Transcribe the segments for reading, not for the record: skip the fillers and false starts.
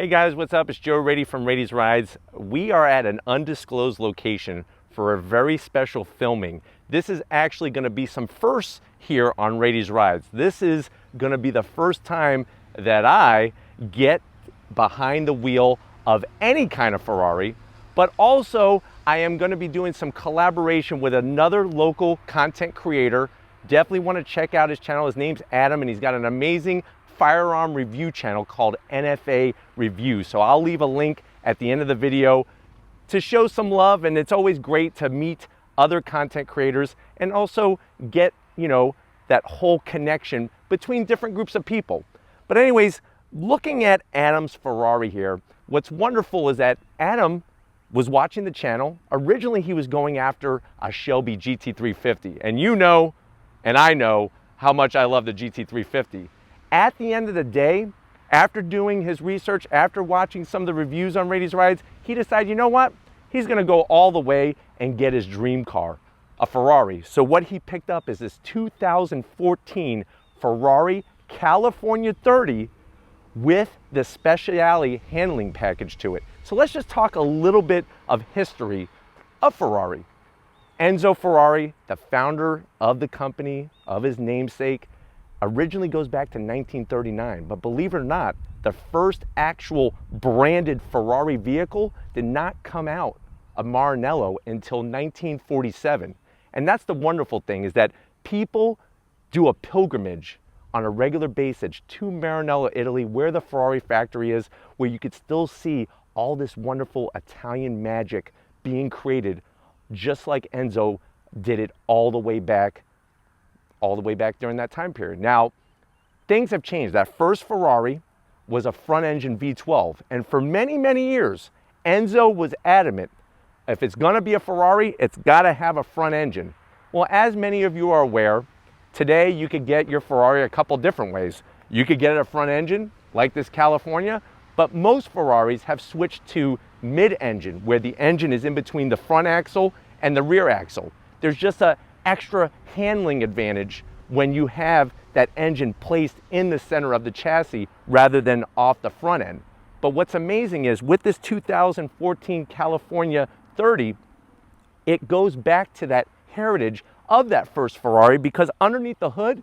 Hey guys, what's up? It's Joe Rady from Rady's Rides. We are at an undisclosed location for a very special filming. This is actually going to be some firsts here on Rady's Rides. This is going to be the first time that I get behind the wheel of any kind of Ferrari, but also I am going to be doing some collaboration with another local content creator. Definitely want to check out his channel. His name's Adam, and he's got an amazing firearm review channel called NFA Review. So I'll leave a link at the end of the video to show some love, and it's always great to meet other content creators and also get, that whole connection between different groups of people. But anyways, looking at Adam's Ferrari here, what's wonderful is that Adam was watching the channel. Originally, he was going after a Shelby GT350, and and I know how much I love the GT350. At the end of the day, after doing his research, after watching some of the reviews on Rady's Rides, he decided, you know what? He's gonna go all the way and get his dream car, a Ferrari. So what he picked up is this 2014 Ferrari California 30 with the Speciale handling package to it. So let's just talk a little bit of history of Ferrari. Enzo Ferrari, the founder of the company, of his namesake, originally goes back to 1939, but believe it or not, the first actual branded Ferrari vehicle did not come out of Maranello until 1947. And that's the wonderful thing, is that people do a pilgrimage on a regular basis to Maranello, Italy, where the Ferrari factory is, where you could still see all this wonderful Italian magic being created, just like Enzo did it all the way back during that time period. Now, things have changed. That first Ferrari was a front engine V12. And for many, many years, Enzo was adamant, if it's gonna be a Ferrari, it's gotta have a front engine. Well, as many of you are aware, today you could get your Ferrari a couple different ways. You could get it a front engine, like this California, but most Ferraris have switched to mid-engine, where the engine is in between the front axle and the rear axle. There's just an extra handling advantage when you have that engine placed in the center of the chassis rather than off the front end. But what's amazing is with this 2014 California 30, it goes back to that heritage of that first Ferrari, because underneath the hood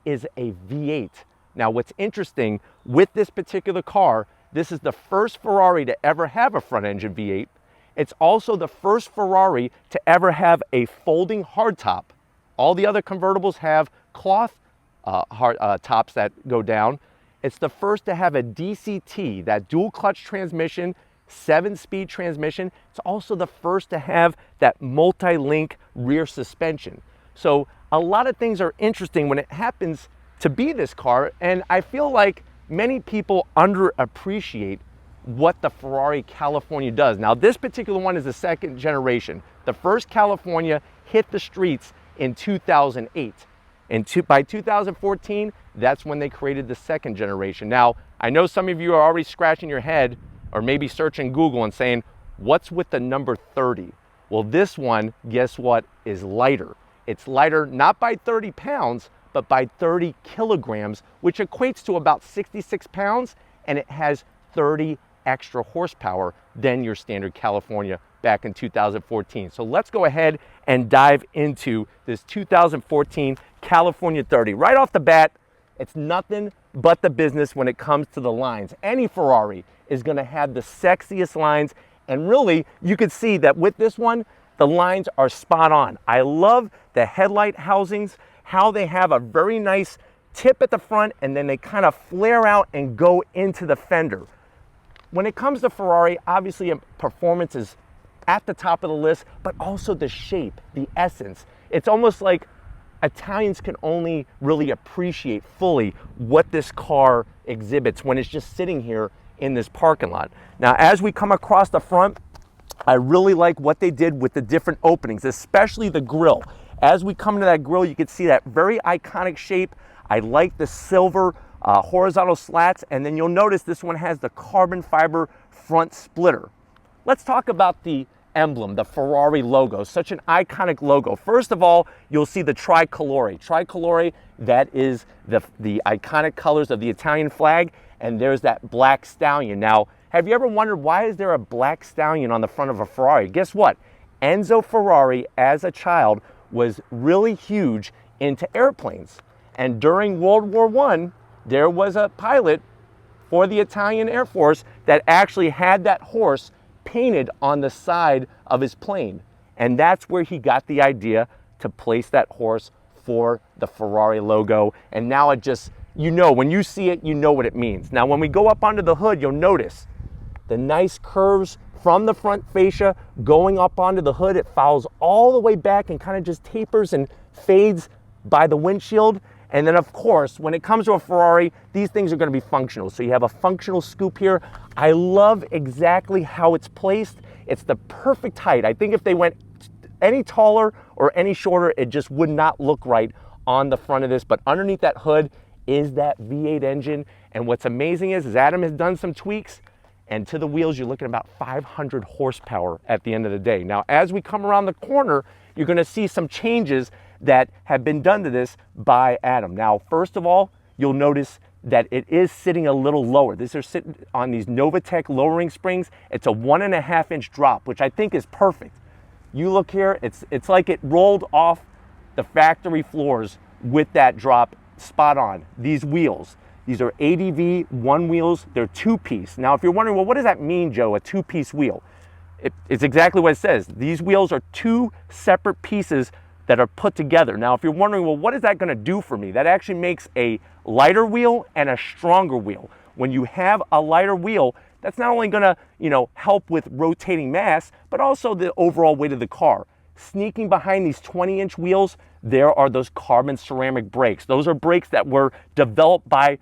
is a V8. Now, what's interesting with this particular car, this is the first Ferrari to ever have a front engine V8. It's also the first Ferrari to ever have a folding hardtop. All the other convertibles have cloth tops that go down. It's the first to have a DCT, that dual clutch transmission, 7-speed transmission. It's also the first to have that multi-link rear suspension. So a lot of things are interesting when it happens to be this car, and I feel like many people underappreciate what the Ferrari California does. Now, this particular one is the second generation. The first California hit the streets in 2008. And by 2014, that's when they created the second generation. Now, I know some of you are already scratching your head or maybe searching Google and saying, what's with the number 30? Well, this one, guess what, is lighter. It's lighter not by 30 pounds, but by 30 kilograms, which equates to about 66 pounds, and it has 30 extra horsepower than your standard California back in 2014. So let's go ahead and dive into this 2014 California 30. Right off the bat, it's nothing but the business when it comes to the lines. Any Ferrari is gonna have the sexiest lines, and really, you can see that with this one, the lines are spot on. I love the headlight housings, how they have a very nice tip at the front, and then they kind of flare out and go into the fender. When it comes to Ferrari, obviously performance is at the top of the list, but also the shape, the essence. It's almost like Italians can only really appreciate fully what this car exhibits when it's just sitting here in this parking lot. Now, as we come across the front, I really like what they did with the different openings, especially the grille. As we come to that grille, you can see that very iconic shape. I like the silver horizontal slats, and then you'll notice this one has the carbon fiber front splitter. Let's talk about the emblem, the Ferrari logo, such an iconic logo. First of all, you'll see the tricolore. Tricolore, that is the iconic colors of the Italian flag, and there's that black stallion. Now, Have you ever wondered why is there a black stallion on the front of a Ferrari? Guess what? Enzo Ferrari, as a child, was really huge into airplanes. And during World War I, there was a pilot for the Italian Air Force that actually had that horse painted on the side of his plane. And that's where he got the idea to place that horse for the Ferrari logo. And now it just, you know, when you see it, you know what it means. Now, when we go up onto the hood, you'll notice the nice curves from the front fascia going up onto the hood. It follows all the way back and kind of just tapers and fades by the windshield. And then, of course, when it comes to a Ferrari, these things are going to be functional. So you have a functional scoop here. I love exactly how it's placed. It's the perfect height. I think if they went any taller or any shorter, it just would not look right on the front of this. But underneath that hood is that V8 engine. And what's amazing is Adam has done some tweaks, and to the wheels, you're looking at about 500 horsepower at the end of the day. Now, as we come around the corner, you're going to see some changes that have been done to this by Adam. Now, first of all, you'll notice that it is sitting a little lower. These are sitting on these Novatech lowering springs. It's a 1.5-inch drop, which I think is perfect. You look here, it's like it rolled off the factory floors with that drop spot on. These wheels, these are ADV one wheels, they're two-piece. Now, if you're wondering, well, what does that mean, Joe, a two-piece wheel? It's exactly what it says. These wheels are two separate pieces that are put together. Now, if you're wondering, well, what is that gonna do for me? That actually makes a lighter wheel and a stronger wheel. When you have a lighter wheel, that's not only gonna, help with rotating mass, but also the overall weight of the car. Sneaking behind these 20-inch wheels, there are those carbon ceramic brakes. Those are brakes that were developed by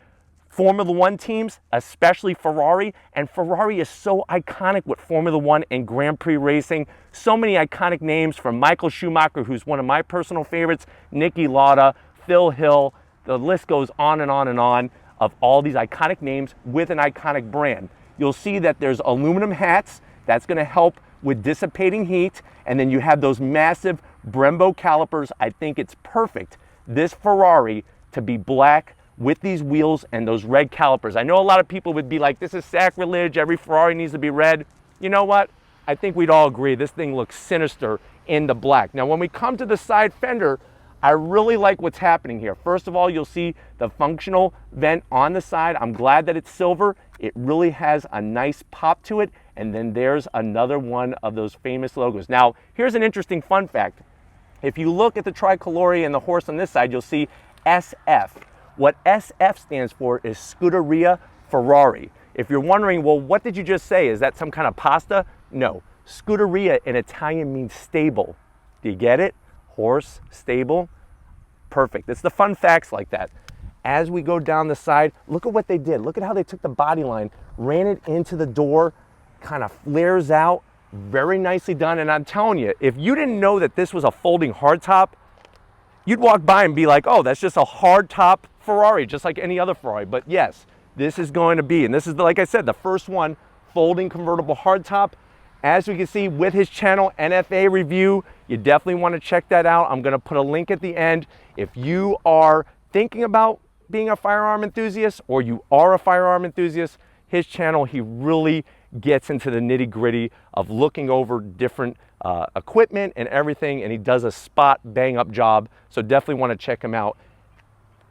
Formula One teams, especially Ferrari, and Ferrari is so iconic with Formula One and Grand Prix racing. So many iconic names, from Michael Schumacher, who's one of my personal favorites, Niki Lauda, Phil Hill, the list goes on and on and on of all these iconic names with an iconic brand. You'll see that there's aluminum hats. That's gonna help with dissipating heat. And then you have those massive Brembo calipers. I think it's perfect, this Ferrari, to be black with these wheels and those red calipers. I know a lot of people would be like, this is sacrilege, every Ferrari needs to be red. You know what? I think we'd all agree this thing looks sinister in the black. Now, when we come to the side fender, I really like what's happening here. First of all, you'll see the functional vent on the side. I'm glad that it's silver. It really has a nice pop to it. And then there's another one of those famous logos. Now, here's an interesting fun fact. If you look at the tricolore and the horse on this side, you'll see SF. What SF stands for is Scuderia Ferrari. If you're wondering, well, what did you just say? Is that some kind of pasta? No. Scuderia in Italian means stable. Do you get it? Horse, stable. Perfect. It's the fun facts like that. As we go down the side, look at what they did. Look at how they took the body line, ran it into the door, kind of flares out. Very nicely done. And I'm telling you, if you didn't know that this was a folding hardtop, you'd walk by and be like, oh, that's just a hardtop Ferrari, just like any other Ferrari. But yes, this is going to be, and this is, like I said, the first one, folding convertible hardtop. As we can see with his channel, NFA Review, you definitely want to check that out. I'm going to put a link at the end. If you are thinking about being a firearm enthusiast, or you are a firearm enthusiast, his channel, he really gets into the nitty-gritty of looking over different equipment and everything, and he does a spot bang-up job, so definitely want to check him out.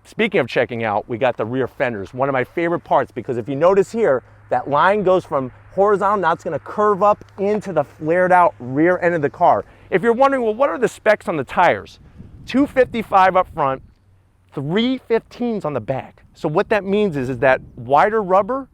Speaking of checking out, we got the rear fenders, one of my favorite parts, because if you notice here, that line goes from horizontal, now it's going to curve up into the flared out rear end of the car. If you're wondering, well, what are the specs on the tires? 255 up front, 315s on the back. So what that means is that wider rubber,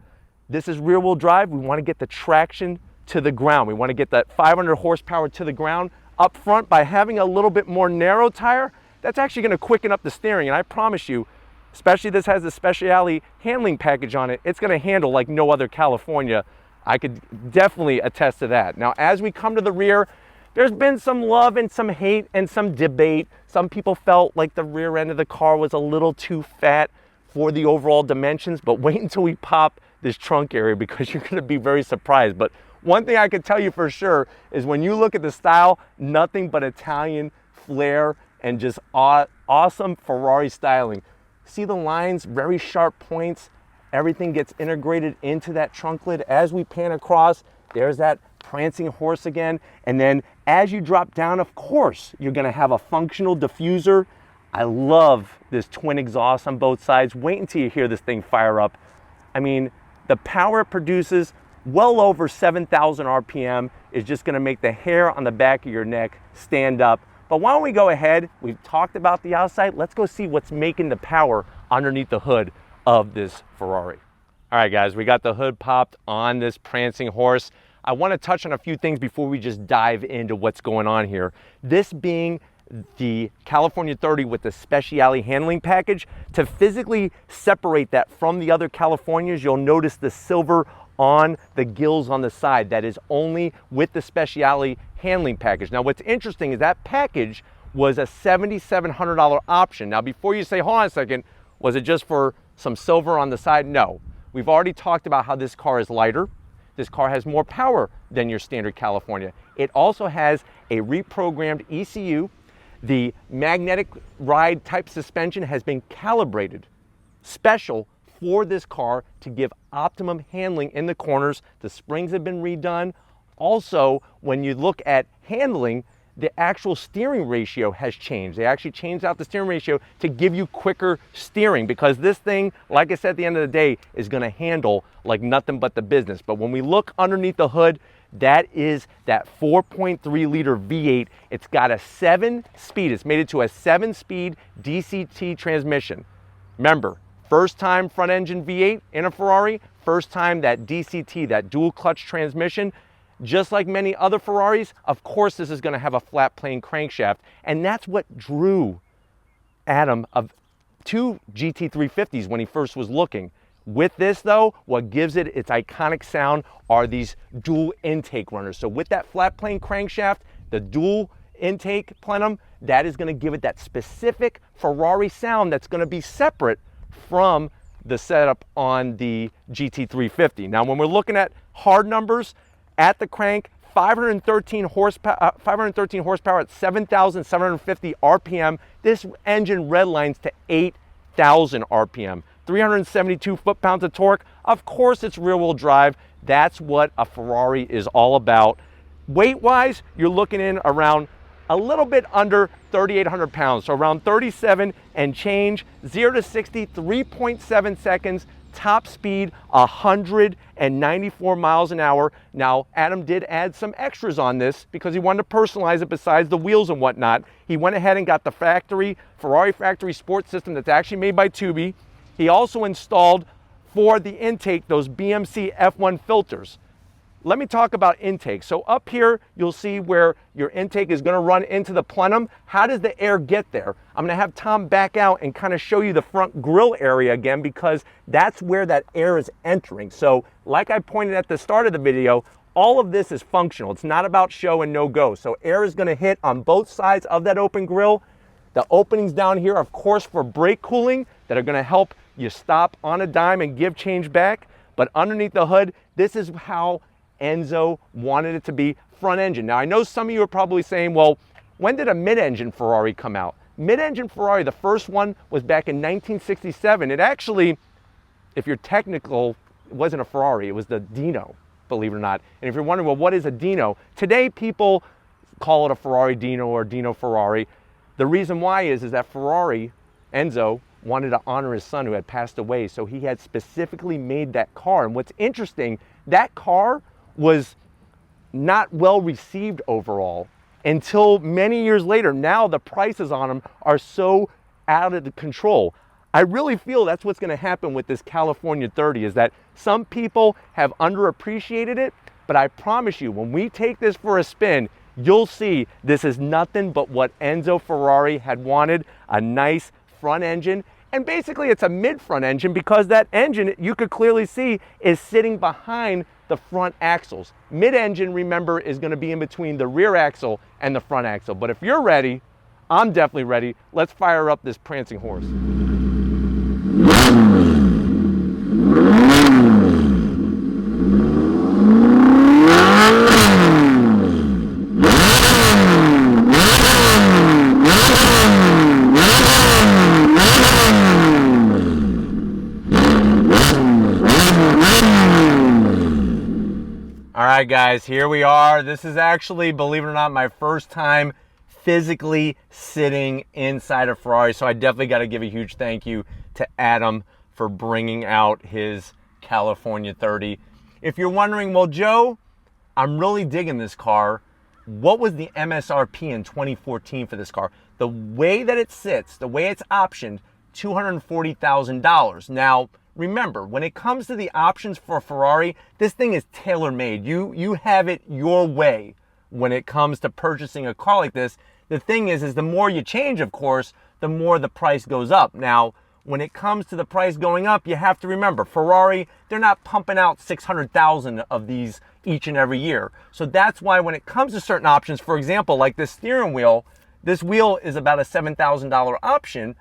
this is rear wheel drive. We want to get the traction to the ground. We want to get that 500 horsepower to the ground. Up front, by having a little bit more narrow tire, that's actually going to quicken up the steering. And I promise you, especially this has the Speciale handling package on it, it's going to handle like no other California. I could definitely attest to that. Now, as we come to the rear, there's been some love and some hate and some debate. Some people felt like the rear end of the car was a little too fat for the overall dimensions, but wait until we pop this trunk area, because you're going to be very surprised. But one thing I can tell you for sure is when you look at the style, nothing but Italian flair and just awesome Ferrari styling. See the lines, very sharp points. Everything gets integrated into that trunk lid. As we pan across, there's that prancing horse again. And then as you drop down, of course, you're gonna have a functional diffuser. I love this twin exhaust on both sides. Wait until you hear this thing fire up. I mean, the power it produces, well over 7,000 RPM, is just gonna make the hair on the back of your neck stand up. But why don't we go ahead, we've talked about the outside, let's go see what's making the power underneath the hood of this Ferrari. All right guys, we got the hood popped on this prancing horse. I wanna touch on a few things before we just dive into what's going on here. This being the California 30 with the specialty handling package. To physically separate that from the other Californias, you'll notice the silver on the gills on the side. That is only with the specialty handling package. Now what's interesting is that package was a $7,700 option. Now before you say, hold on a second, was it just for some silver on the side? No. We've already talked about how this car is lighter. This car has more power than your standard California. It also has a reprogrammed ECU. The magnetic ride type suspension has been calibrated special for this car to give optimum handling in the corners. The springs have been redone. Also, when you look at handling, the actual steering ratio has changed. They actually changed out the steering ratio to give you quicker steering, because this thing, like I said, at the end of the day, is gonna handle like nothing but the business. But when we look underneath the hood, that is that 4.3 liter V8. It's got a 7-speed, it's made it to a 7-speed DCT transmission. Remember, first time front engine V8 in a Ferrari, first time that DCT, that dual clutch transmission. Just like many other Ferraris, of course this is gonna have a flat plane crankshaft, and that's what drew Adam to GT350s when he first was looking. With this though, what gives it its iconic sound are these dual intake runners. So with that flat plane crankshaft, the dual intake plenum, that is gonna give it that specific Ferrari sound that's gonna be separate from the setup on the GT350. Now when we're looking at hard numbers, at the crank, 513 horsepower at 7,750 RPM. This engine redlines to 8,000 RPM. 372 foot-pounds of torque. Of course it's rear-wheel drive. That's what a Ferrari is all about. Weight-wise, you're looking in around a little bit under 3,800 pounds, so around 37 and change. 0 to 60, 3.7 seconds. Top speed, 194 miles an hour. Now, Adam did add some extras on this because he wanted to personalize it besides the wheels and whatnot. He went ahead and got the Ferrari factory sports system that's actually made by Tubi. He also installed for the intake those BMC F1 filters. Let me talk about intake. So up here, you'll see where your intake is gonna run into the plenum. How does the air get there? I'm gonna have Tom back out and kind of show you the front grille area again, because that's where that air is entering. So like I pointed at the start of the video, all of this is functional. It's not about show and no go. So air is gonna hit on both sides of that open grille. The openings down here, of course, for brake cooling that are gonna help you stop on a dime and give change back. But underneath the hood, this is how Enzo wanted it to be front engine. Now I know some of you are probably saying, well, when did a mid-engine Ferrari come out? Mid-engine Ferrari, the first one was back in 1967. It actually, if you're technical, it wasn't a Ferrari, it was the Dino, believe it or not. And if you're wondering, well, what is a Dino? Today people call it a Ferrari Dino or Dino Ferrari. The reason why is that Ferrari, Enzo, wanted to honor his son who had passed away, so he had specifically made that car. And what's interesting, that car was not well received overall until many years later. Now the prices on them are so out of control. I really feel that's what's gonna happen with this California 30, is that some people have underappreciated it, but I promise you, when we take this for a spin, you'll see this is nothing but what Enzo Ferrari had wanted, a nice front engine. And basically it's a mid-front engine, because that engine, you could clearly see, is sitting behind the front axles. Mid-engine, remember, is gonna be in between the rear axle and the front axle. But if you're ready, I'm definitely ready. Let's fire up this prancing horse. All right, guys, here we are. This is actually, believe it or not, my first time physically sitting inside a Ferrari. So I definitely got to give a huge thank you to Adam for bringing out his California 30. If you're wondering, well, Joe, I'm really digging this car. What was the MSRP in 2014 for this car? The way that it sits, the way it's optioned, $240,000. Now, remember, when it comes to the options for a Ferrari, this thing is tailor-made. You have it your way when it comes to purchasing a car like this. The thing is the more you change, of course, the more the price goes up. Now, when it comes to the price going up, you have to remember, Ferrari, they're not pumping out 600,000 of these each and every year. So that's why when it comes to certain options, for example, like this steering wheel, this wheel is about a $7,000 option.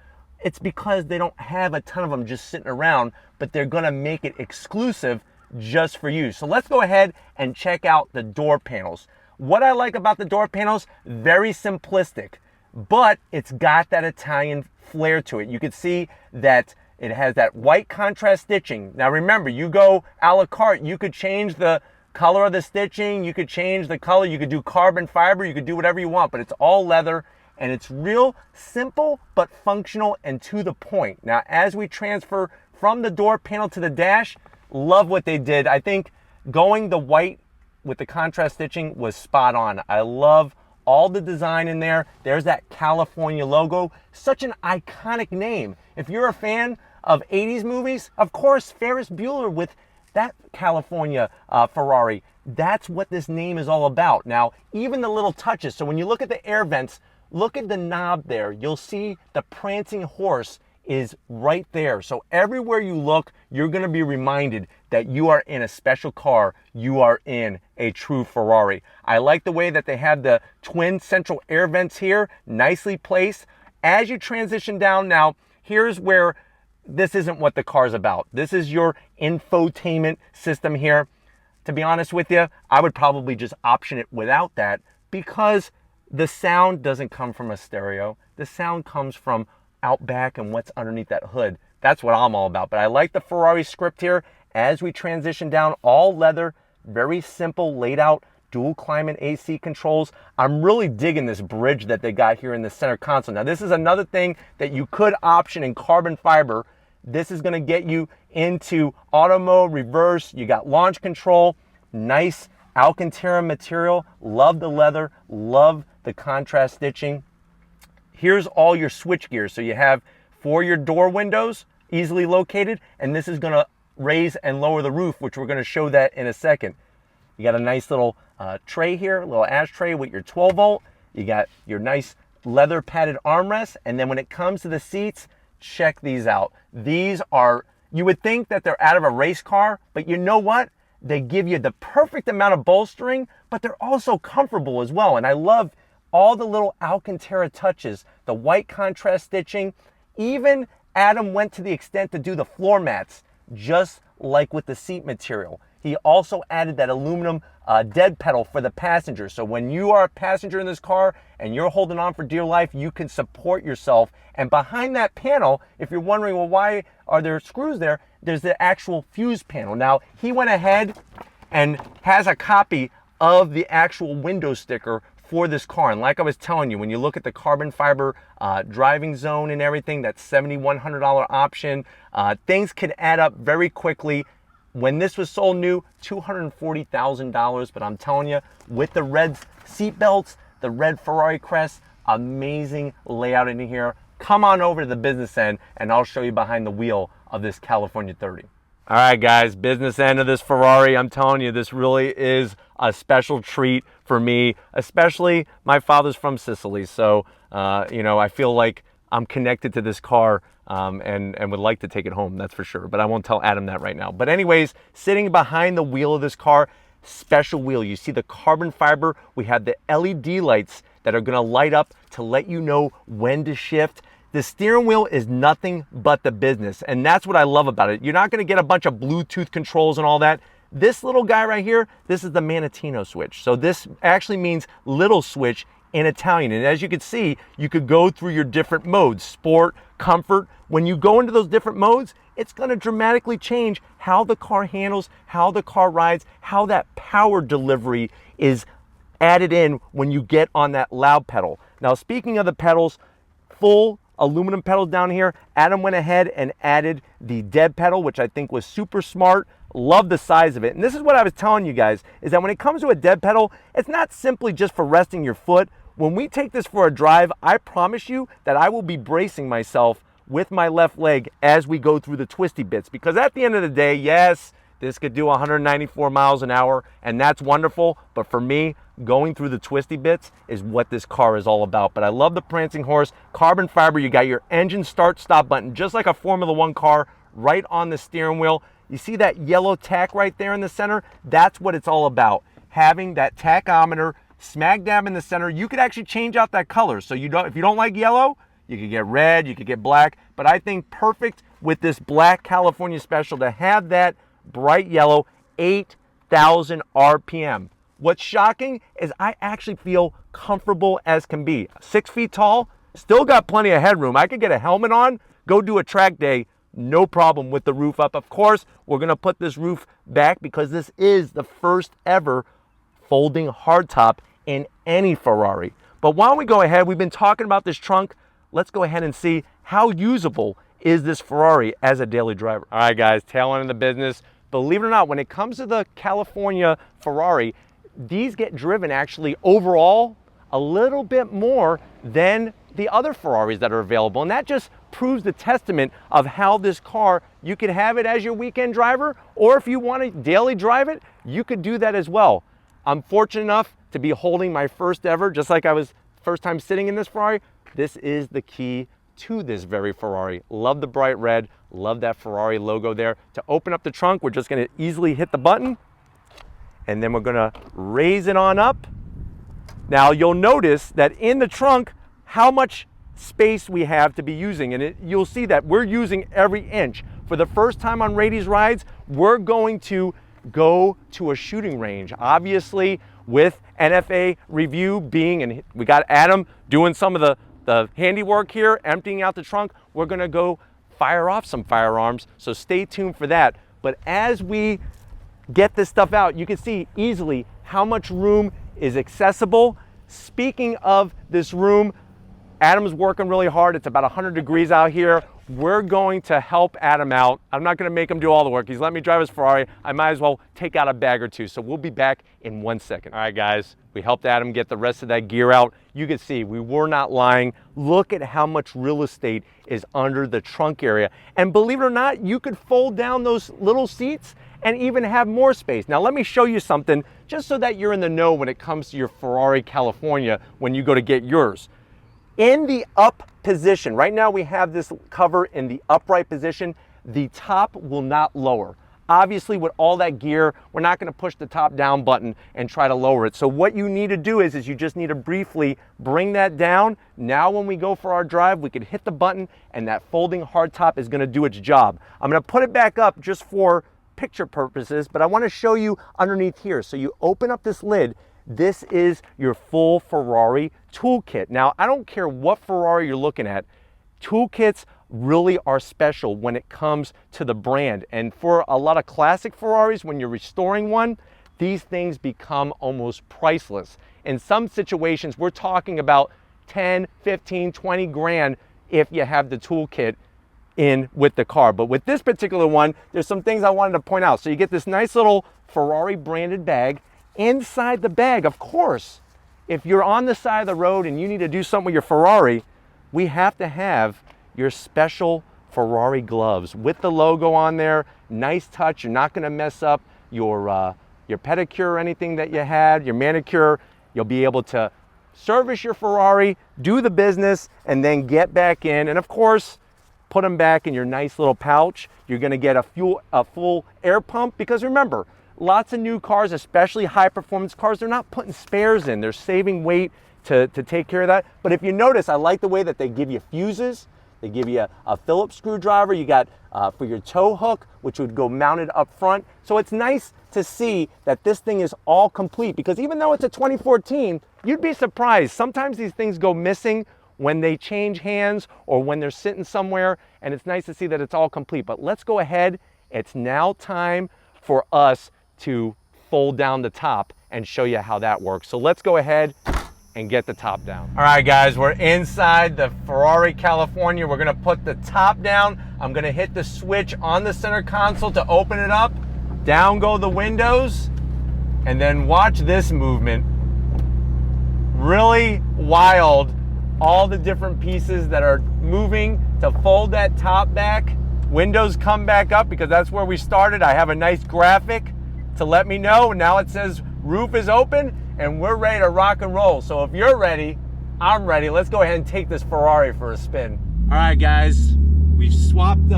It's because they don't have a ton of them just sitting around, but they're gonna make it exclusive just for you. So let's go ahead and check out the door panels. What I like about the door panels, very simplistic, but it's got that Italian flair to it. You can see that it has that white contrast stitching. Now remember, you go a la carte, you could change the color of the stitching, you could change the color, you could do carbon fiber, you could do whatever you want, but it's all leather. And it's real simple, but functional and to the point. Now, as we transfer from the door panel to the dash, love what they did. I think going the white with the contrast stitching was spot on. I love all the design in there. There's that California logo, such an iconic name. If you're a fan of 80s movies, of course, Ferris Bueller with that California Ferrari. That's what this name is all about. Now, even the little touches. So when you look at the air vents, look at the knob there. You'll see the prancing horse is right there. So everywhere you look, you're gonna be reminded that you are in a special car. You are in a true Ferrari. I like the way that they have the twin central air vents here, nicely placed. As you transition down now, here's where this isn't what the car's about. This is your infotainment system here. To be honest with you, I would probably just option it without that because the sound doesn't come from a stereo. The sound comes from out back and what's underneath that hood. That's what I'm all about. But I like the Ferrari script here as we transition down, all leather, very simple, laid out, dual climate AC controls. I'm really digging this bridge that they got here in the center console. Now, this is another thing that you could option in carbon fiber. This is gonna get you into auto mode, reverse. You got launch control, nice Alcantara material. Love the leather, love the contrast stitching. Here's all your switch gears. So you have for your door windows, easily located, and this is gonna raise and lower the roof, which we're gonna show that in a second. You got a nice little tray here, a little ashtray with your 12 volt. You got your nice leather padded armrest. And then when it comes to the seats, check these out. These are, you would think that they're out of a race car, but you know what? They give you the perfect amount of bolstering, but they're also comfortable as well. And I love all the little Alcantara touches, the white contrast stitching. Even Adam went to the extent to do the floor mats, just like with the seat material. He also added that aluminum dead pedal for the passenger. So when you are a passenger in this car and you're holding on for dear life, you can support yourself. And behind that panel, if you're wondering, well, why are there screws there? There's the actual fuse panel. Now, he went ahead and has a copy of the actual window sticker for this car. And like I was telling you, when you look at the carbon fiber driving zone and everything, that $7,100 option, things could add up very quickly. When this was sold new, $240,000, but I'm telling you, with the red seat belts, the red Ferrari crest, amazing layout in here. Come on over to the business end and I'll show you behind the wheel of this California 30. All right, guys, business end of this Ferrari. I'm telling you, this really is a special treat for me, especially my father's from Sicily. So, you know, I feel like I'm connected to this car and would like to take it home, that's for sure. But I won't tell Adam that right now. But anyways, sitting behind the wheel of this car, special wheel. You see the carbon fiber. We have the LED lights that are gonna light up to let you know when to shift. The steering wheel is nothing but the business, and that's what I love about it. You're not gonna get a bunch of Bluetooth controls and all that. This little guy right here, this is the Manettino switch. So this actually means little switch in Italian. And as you can see, you could go through your different modes, sport, comfort. When you go into those different modes, it's going to dramatically change how the car handles, how the car rides, how that power delivery is added in when you get on that loud pedal. Now, speaking of the pedals, full aluminum pedals down here, Adam went ahead and added the dead pedal, which I think was super smart. Love the size of it. And this is what I was telling you guys, is that when it comes to a dead pedal, it's not simply just for resting your foot. When we take this for a drive, I promise you that I will be bracing myself with my left leg as we go through the twisty bits, because at the end of the day, yes, this could do 194 miles an hour, and that's wonderful. But for me, going through the twisty bits is what this car is all about. But I love the prancing horse, carbon fiber. You got your engine start stop button, just like a Formula One car, right on the steering wheel. You see that yellow tack right there in the center? That's what it's all about. Having that tachometer smack dab in the center. You could actually change out that color. So you don't, if you don't like yellow, you could get red, you could get black. But I think perfect with this black California Special to have that bright yellow, 8,000 RPM. What's shocking is I actually feel comfortable as can be. 6 feet tall, still got plenty of headroom. I could get a helmet on, go do a track day, no problem with the roof up. Of course, we're gonna put this roof back because this is the first ever folding hardtop in any Ferrari. But while we go ahead, we've been talking about this trunk. Let's go ahead and see how usable is this Ferrari as a daily driver. All right, guys, tail end of the business. Believe it or not, when it comes to the California Ferrari, these get driven actually overall a little bit more than the other Ferraris that are available. And that just proves the testament of how this car, you could have it as your weekend driver, or if you want to daily drive it, you could do that as well. I'm fortunate enough to be holding my first ever, just like I was first time sitting in this Ferrari. This is the key to this very Ferrari. Love the bright red, love that Ferrari logo there. To open up the trunk, we're just gonna easily hit the button, and then we're gonna raise it on up. Now you'll notice that in the trunk, how much space we have to be using, and you'll see that we're using every inch. For the first time on Rady's Rides, we're going to go to a shooting range. Obviously, with NFA review being, and we got Adam doing some of the handiwork here, emptying out the trunk, we're gonna go fire off some firearms, so stay tuned for that. But as we get this stuff out, you can see easily how much room is accessible. Speaking of this room, Adam's working really hard. It's about 100 degrees out here. We're going to help Adam out. I'm not gonna make him do all the work. He's let me drive his Ferrari. I might as well take out a bag or two. So we'll be back in 1 second. All right, guys, we helped Adam get the rest of that gear out. You can see we were not lying. Look at how much real estate is under the trunk area. And believe it or not, you could fold down those little seats and even have more space. Now let me show you something just so that you're in the know when it comes to your Ferrari California when you go to get yours. In the up position, right now we have this cover in the upright position, the top will not lower. Obviously with all that gear, we're not gonna push the top down button and try to lower it. So what you need to do is you just need to briefly bring that down. Now when we go for our drive, we can hit the button and that folding hardtop is gonna do its job. I'm gonna put it back up just for picture purposes, but I wanna show you underneath here. So you open up this lid, this is your full Ferrari toolkit. Now, I don't care what Ferrari you're looking at, toolkits really are special when it comes to the brand. And for a lot of classic Ferraris, when you're restoring one, these things become almost priceless. In some situations, we're talking about 10, 15, 20 grand if you have the toolkit in with the car. But with this particular one, there's some things I wanted to point out. So you get this nice little Ferrari branded bag. Inside the bag, of course, if you're on the side of the road and you need to do something with your Ferrari, we have to have your special Ferrari gloves with the logo on there. Nice touch. You're not going to mess up your pedicure or anything that you had, your manicure. You'll be able to service your Ferrari, do the business, and then get back in. And of course, put them back in your nice little pouch. You're going to get a full air pump, because remember, lots of new cars, especially high performance cars, they're not putting spares in. They're saving weight to take care of that. But if you notice, I like the way that they give you fuses. They give you a Phillips screwdriver. You got for your tow hook, which would go mounted up front. So it's nice to see that this thing is all complete, because even though it's a 2014, you'd be surprised. Sometimes these things go missing when they change hands or when they're sitting somewhere, and it's nice to see that it's all complete. But let's go ahead. It's now time for us to fold down the top and show you how that works. So let's go ahead and get the top down. All right, guys, we're inside the Ferrari California. We're gonna put the top down. I'm gonna hit the switch on the center console to open it up. Down go the windows, and then watch this movement. Really wild. All the different pieces that are moving to fold that top back. Windows come back up because that's where we started. I have a nice graphic to let me know. Now it says roof is open and we're ready to rock and roll. So if you're ready, I'm ready. Let's go ahead and take this Ferrari for a spin. All right, guys, we've swapped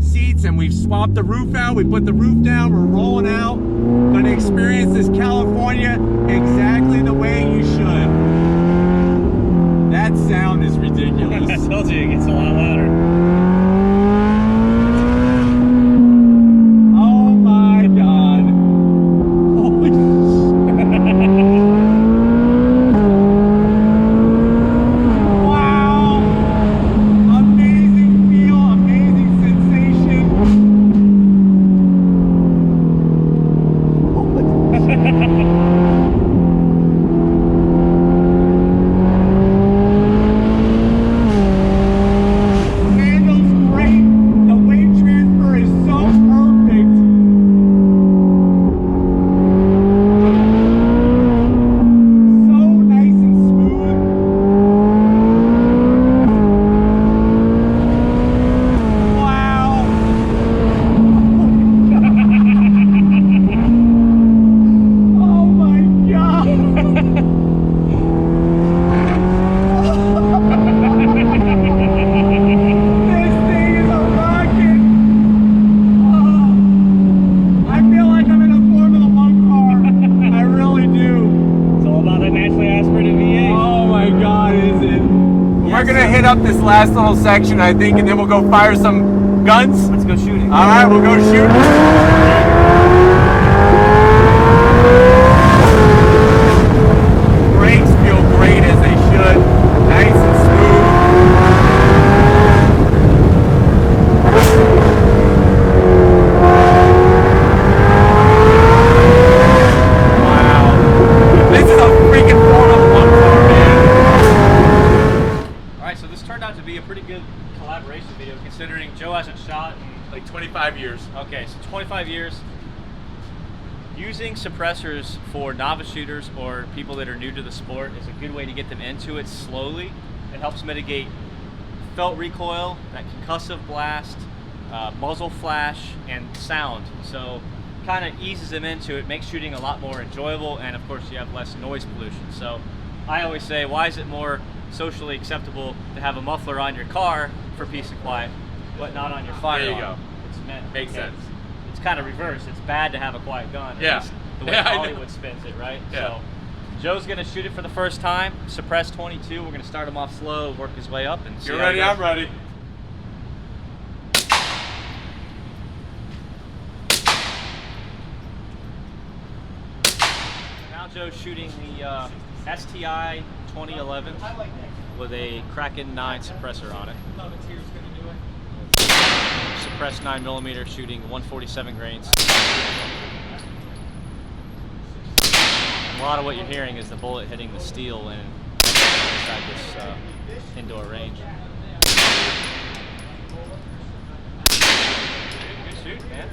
seats and we've swapped the roof out. We put the roof down, we're rolling out. Gonna experience this California exactly the way you should. That sound is ridiculous. I told you, it gets a lot louder. Oh my God. Holy wow. Amazing feel, amazing sensation. We're gonna hit up this last little section, I think, and then we'll go fire some guns. Let's go shooting. All right, we'll go shoot. Brakes feel great as they should. Nice and smooth. Wow. This is a freaking Formula 1 car, man. Alright, so this turned out to be a pretty good collaboration video considering Joe hasn't shot in Like 25 years. okay, so 25 years. Using suppressors for novice shooters or people that are new to the sport is a good way to get them into it slowly. It helps mitigate felt recoil, that concussive blast, muzzle flash, and sound. So kind of eases them into it, makes shooting a lot more enjoyable, and of course you have less noise pollution. So I always say, why is it more socially acceptable to have a muffler on your car for peace and quiet, but not on your firearm? There you go. It's meant, Makes sense. It's kind of reversed. It's bad to have a quiet gun. Yeah. At least the way Yeah, I know. Hollywood spins it, right? Yeah. So Joe's gonna shoot it for the first time. Suppress 22. We're gonna start him off slow, work his way up, and see You're how ready, it goes. I'm ready. Now Joe's shooting the STI 2011 with a Kraken 9 suppressor on it. Suppressed 9mm, shooting 147 grains. A lot of what you're hearing is the bullet hitting the steel inside this indoor range. Good shoot, man.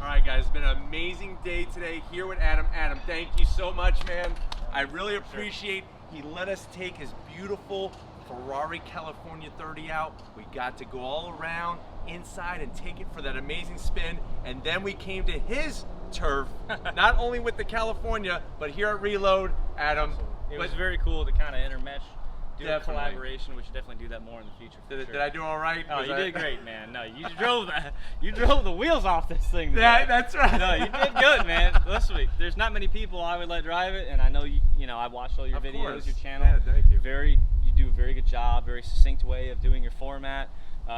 All right, guys, it's been an amazing day today here with Adam. Adam, thank you so much, man. I really appreciate he let us take his beautiful Ferrari California 30 out. We got to go all around inside and take it for that amazing spin. And then we came to his turf, not only with the California, but here at Reload, Adam. It was very cool to kind of intermesh, do Definitely. a collaboration. We should definitely do that more in the future. For Did, sure. did I do all right? Oh, Was you I- did great, man. No, you drove the wheels off this thing today. Yeah, that's right. No, you did good, man. Listen, there's not many people I would let drive it, and I know you know I watched all your Of videos, course. your channel. Yeah, thank you. You do a very good job, very succinct way of doing your format.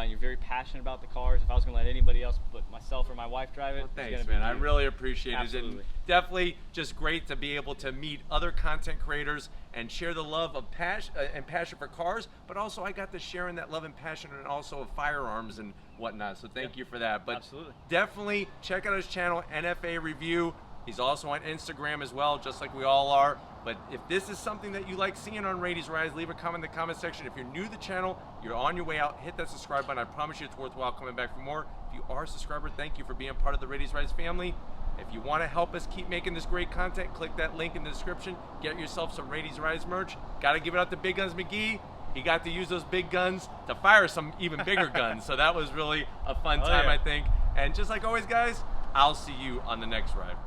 You're very passionate about the cars. If I was going to let anybody else but myself or my wife drive it, Well, it's thanks, gonna be man. I you. really appreciate it. Absolutely. And definitely just great to be able to meet other content creators and share the love of passion for cars, but also I got to share in that love and passion and also of firearms and whatnot. So thank you for that. But absolutely. definitely check out his channel, NFA Review. He's also on Instagram as well, just like we all are. But if this is something that you like seeing on Rady's Rides, leave a comment in the comment section. If you're new to the channel, you're on your way out, hit that subscribe button. I promise you it's worthwhile coming back for more. If you are a subscriber, thank you for being part of the Rady's Rides family. If you want to help us keep making this great content, click that link in the description. Get yourself some Rady's Rides merch. Got to give it out to Big Guns McGee. He got to use those big guns to fire some even bigger guns. So that was really a fun time, yeah. I think. And just like always, guys, I'll see you on the next ride.